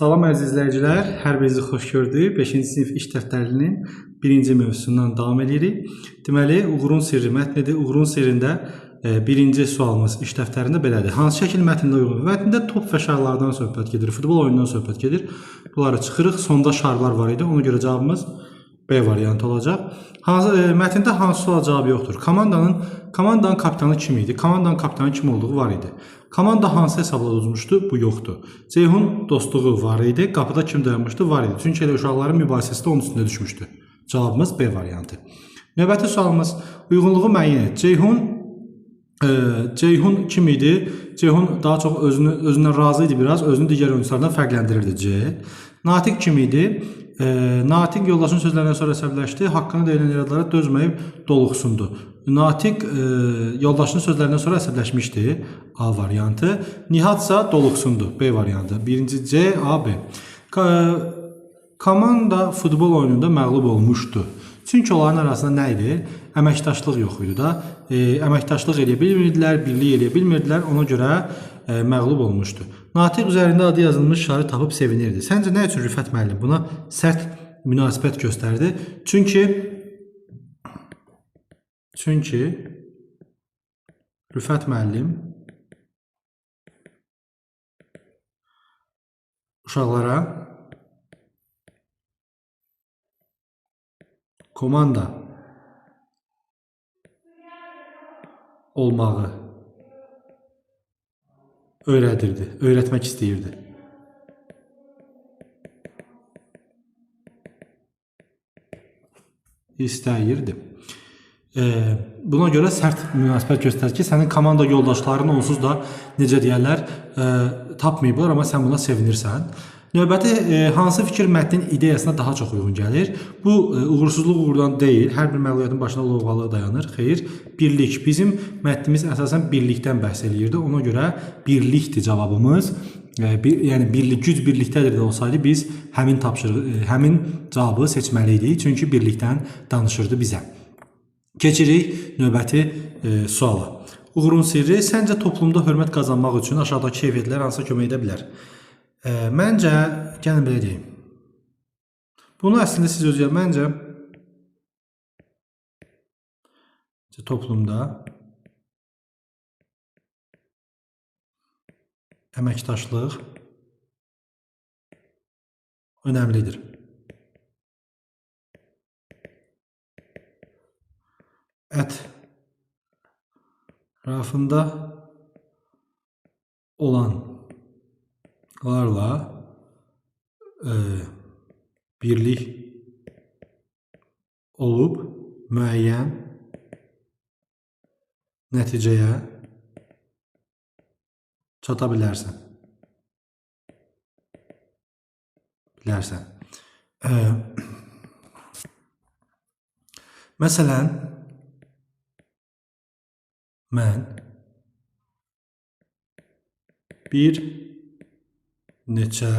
Salam əziz izləyicilər, hər birinizi xoş gördük. 5-ci sinif iş dəftərinin 1-ci mövzusundan davam edirik. Deməli, Uğurun sirri mətnidir. Uğurun sirrində 1-ci sualımız iş dəftərində belədir. Hansı şəkil mətnində uyğundur? Mətndə top və şarlardan söhbət gedir, futbol oyunundan söhbət gedir. Bunları çıxırıq, sonda şarlar var idi. Ona görə cavabımız B variantı olacaq. Mətndə hansı sual cavabı yoxdur? Komandanın kapitanı kim idi? Komandanın kapitanı kim olduğu var idi. Komanda hansı hesabla uduzmuşdu? Bu yoxdur. Ceyhun dostluğu var idi. Qapıda kim dayanmışdı? Var idi. Çünki elə uşaqların mübahisəsi də onun üstündə düşmüşdü. Cavabımız B variantı. Növbəti sualımız uyğunluğu müəyyən et. Ceyhun kim idi? Ceyhun daha çox özündən razı idi biraz. Özünü digər oyunculardan fərqləndirirdi C. Natiq kim idi? Natiq yoldaşının sözlərindən sonra əsəbləşdi. Haqqını deyilən iradlara dözməyib doluxsundu. Natiq yoldaşının sözlərindən sonra əsəbləşmişdi. A variantı. Nihatsa doluxsundu. B variantı. Birinci C, A, B. Komanda futbol oyununda məğlub olmuşdu. Çünki onların arasında nə idi? Əməkdaşlıq yox idi da. Əməkdaşlıq edə bilmirdilər, birlik edə bilmirdilər. Ona görə məğlub olmuşdu. Natiq üzərində adı yazılmış şarı tapıb sevinirdi. Səncə nə üçün Rüfət müəllim buna sərt münasibət göstərdi? Çünki Rüfət müəllim uşaqlara komanda olmağı öyrətmək istəyirdi. Buna görə sərt münasibət göstərir ki, sənin komanda yoldaşların onsuz da necə deyərlər, tapmayıblar, amma sən buna sevinirsən. Növbəti hansı fikir mətnin ideyasına daha çox uyğun gəlir? Bu uğursuzluq uğurdan deyil, hər bir məlumatın başına lovğalığı dayanır. Xeyr, birlik. Bizim mətnimiz əsasən birlikdən bəhs eləyirdi. Ona görə birlikdir cavabımız. Yəni güc birlikdədir də olsaydı biz həmin cavabı seçməliydik. Çünki birlikdən danışırdı bizə. Keçirik növbəti suala. Uğurun sirri səncə toplumda hörmət qazanmaq üçün aşağıdakı keyfiyyətlər hansı kömək edə bilər? Məncə, gəlin belə deyim. Bunu əslində siz özünüzə məncə toplumda əməkdaşlıq önəmlidir. Ətrafında olanlarla birlik olub müəyyən nəticəyə çata bilərsən. Məsələn, mən bir neçə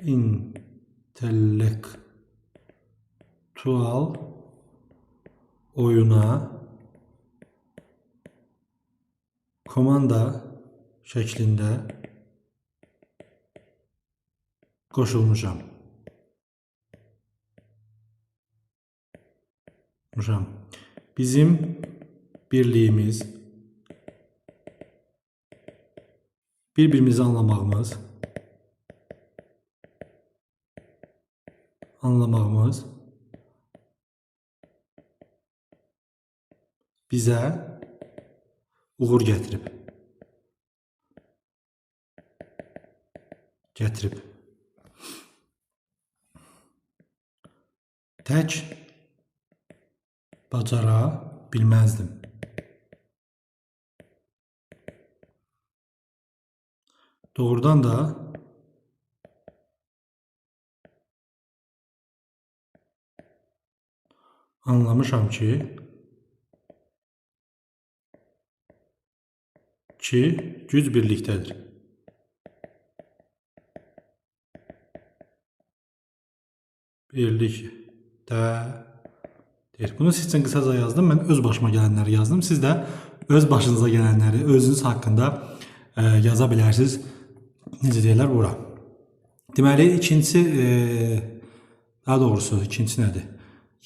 intellektual oyuna komanda şəklində qoşulmuşam. Bizim birliyimiz, bir-birimizi anlamağımız bizə uğur gətirib. Tək bacara bilməzdim. Doğrudan da anlamışam ki güc birlikdədir. Birlikdə. Bunu siz üçün qısaca yazdım. Mən öz başıma gələnləri yazdım. Siz də öz başınıza gələnləri özünüz haqqında yaza bilərsiniz. Necə deyirlər bura. Deməli, ikincisi, daha doğrusu ikincisi nədir?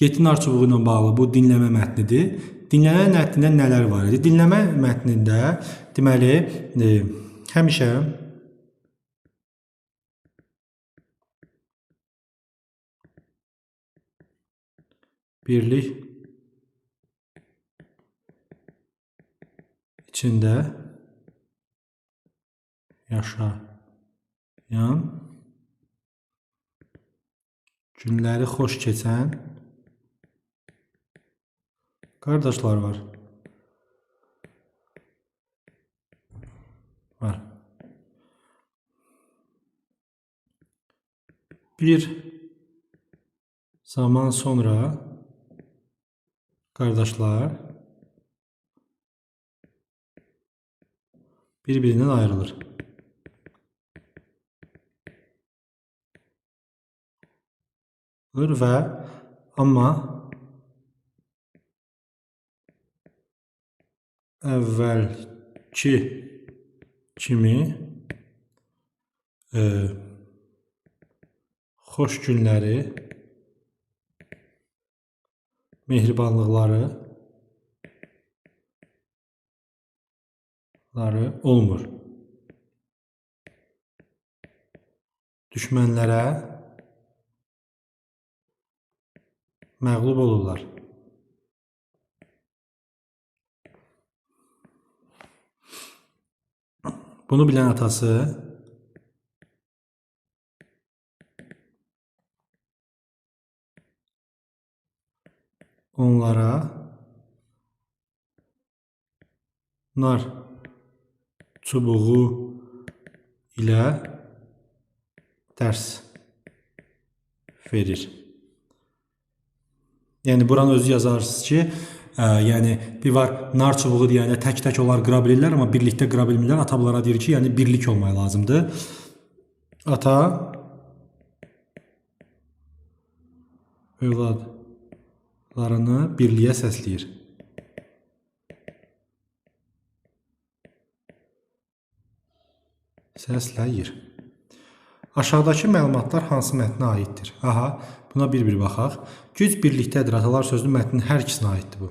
Yetin arçubuğu ilə bağlı bu dinləmə mətnidir. Dinləmə mətnində nələr var idi? Dinləmə mətnində deməli, həmişə birlik içində yaşayan, günləri xoş keçən qardaşlar var. Bir zaman sonra qardaşlar bir-birindən ayrılır. Və amma əvvəlki kimi xoş günləri, mehribanlıqları olmur. Düşmənlərə məğlub olurlar. Bunu bilən atası onlara nar çubuğu ilə dərs verir. Yəni buranı özü yazarsınız ki, yəni bir var nar çubuğu deyəndə tək-tək onlar qıra bilirlər, amma birlikdə qıra bilmirlər. Ata bunlara deyir ki, yəni birlik olmaq lazımdır. Ata övladlarını birliyə səsləyir. Aşağıdakı məlumatlar hansı mətnə aiddir? Aha, buna bir-bir baxaq. Güc birlikdədir. Atalar sözünün mətnin hər ikisinə aiddir bu.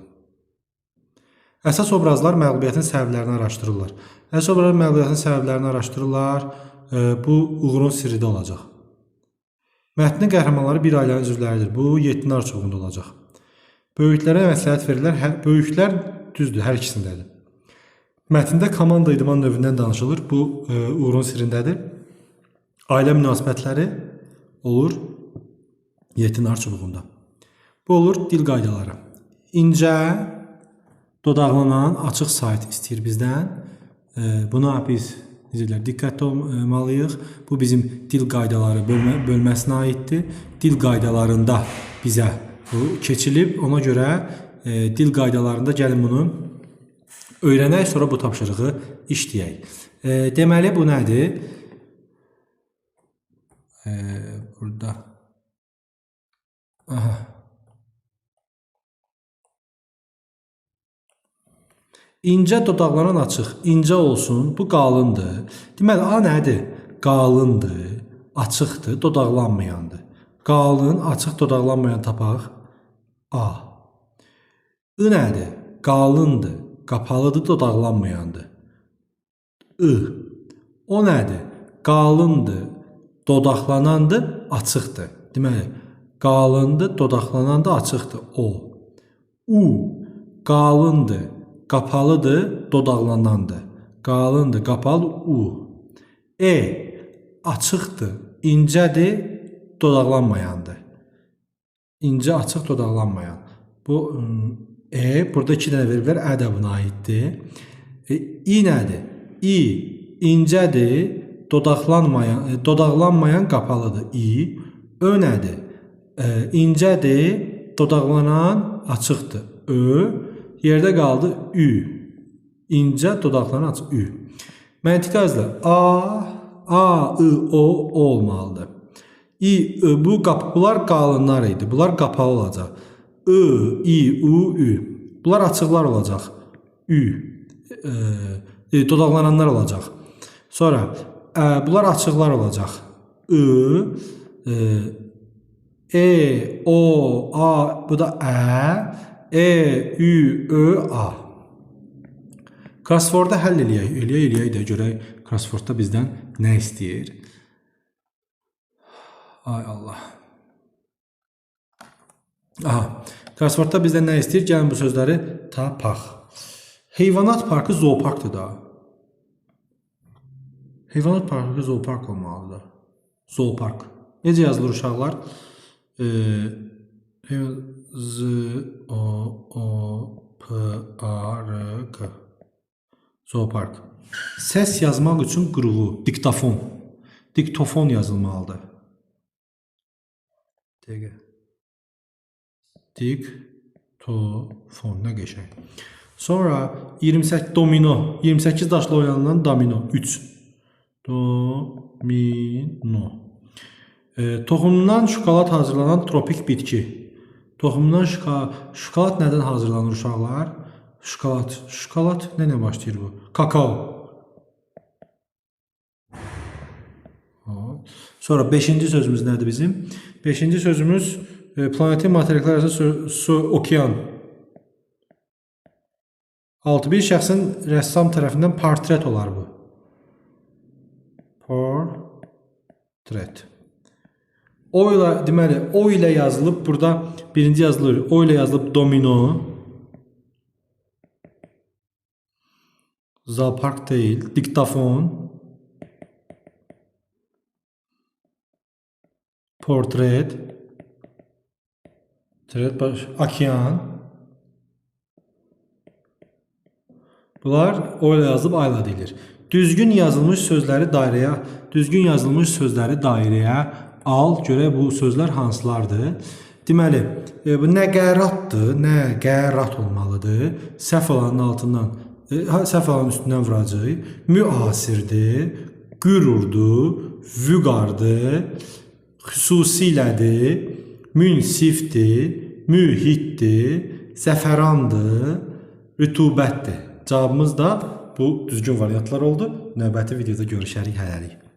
Əsas obrazlar məğlubiyyətin səbəblərini araşdırırlar. Əsas obrazlar məğlubiyyətin səbəblərini araşdırırlar. Bu uğurun sirri də olacaq. Mətnin qəhrəmanları bir ailənin üzvləridir. Bu 7 nar çubuğunda olacaq. Böyüklərə məsləhət verirlər. Böyüklər düzdür, hər ikisindədir. Mətndə komanda idman növündən danışılır. Bu uğurun sirrindədir. Ailə münasibətləri olur 7 nar çubuğunda. Bu olur dil qaydaları. İncə, dodaqlanan, açıq sayt istəyir bizdən. Buna biz diqqətli olmalıyıq. Bu bizim dil qaydaları bölməsinə aiddir. Dil qaydalarında bizə bu keçilib. Ona görə dil qaydalarında gəlin bunu öyrənək, sonra bu tapşırığı işləyək. Deməli, bu nədir? Burada. Aha. İncə, dodaqlanan, açıq. İncə olsun, bu qalındır. Deməli, A nədir? Qalındır, açıqdır, dodaqlanmayandır. Qalın, açıq, dodaqlanmayan tapaq. A. I nədir? Qalındır, qapalıdır, dodaqlanmayandır. I. O nədir? Qalındır, dodaqlanandır, açıqdır. Deməli, qalındır, dodaqlanandır, açıqdır. O. U. Qalındır, qapalıdır, dodaqlanandır. Qalındır, qapalı, U. E. Açıqdır, incədir, dodaqlanmayandır. İncə, açıq, dodaqlanmayan. Bu burada 2 dənə veriblər, ə də buna aiddir. İ nədir? İ incədir, dodaqlanmayan qapalıdır. İ. Ö nədir? İncədir, dodaqlanan açıqdır. Ö. Yerdə qaldı Ü. İncə, dodaqlanan açıq. Ü. Məntiqi əzlər. A, I, O olmalıdır. İ, bunlar qalınlar idi. Bunlar qapalı olacaq. I, İ, U, Ü. Bunlar açıqlar olacaq. Ü. Dodaqlananlar olacaq. Sonra bunlar açıqlar olacaq. I, o, a, bu da ə, ü, ö, a. Crossword'da həll eləyək də görək crossword'da bizdən nə istəyir. Ay Allah. Aha, crossword'da bizdən nə istəyir? Gəlin bu sözləri tapaq. Heyvanat parkı zooparkdır da. Heyvanat parkı zoopark olmalıdır. Zoopark. Necə yazılır uşaqlar? Z-o-o-p-a-r-k. Zoopark. Səs yazmaq üçün qırığı, diktafon. Diktofon yazılmalıdır. Diktofon, nə qəşəng. Sonra 28 domino, 28 daşla oynanılan domino, 3. Domino. Toxumundan şokolad hazırlanan tropik bitki. Toxumundan şokolad nədən hazırlanır uşaqlar? Şokolad nə başlayır bu? Kakao. Sonra 5-ci sözümüz nədir bizim? 5-ci sözümüz planetin materiklər arası su, okean. 6. Bir şəxsin rəssam tərəfindən portret olar bu. Portret. O ilə, deməli, o ilə yazılıb, burada birinci yazılır, o ilə yazılıb domino. Zoopark deyil, diktafon. Portret. Okean. Bunlar o ilə yazılıb ayla deyilir. Düzgün yazılmış sözləri dairəyə al. Görək bu sözlər hansılardır? Deməli, bu nəqəratdır, nəqərat olmalıdır. Səhv olanın altından, səhv olanın üstündən vuracaq. Müasirdir, qürurdur, vüqardır, xüsusilədir, münsifdir, mühitdir, zəfərandır, rütubətdir. Cavabımız da bu düzgün variantlar oldu. Növbəti videoda görüşərik, hələlik.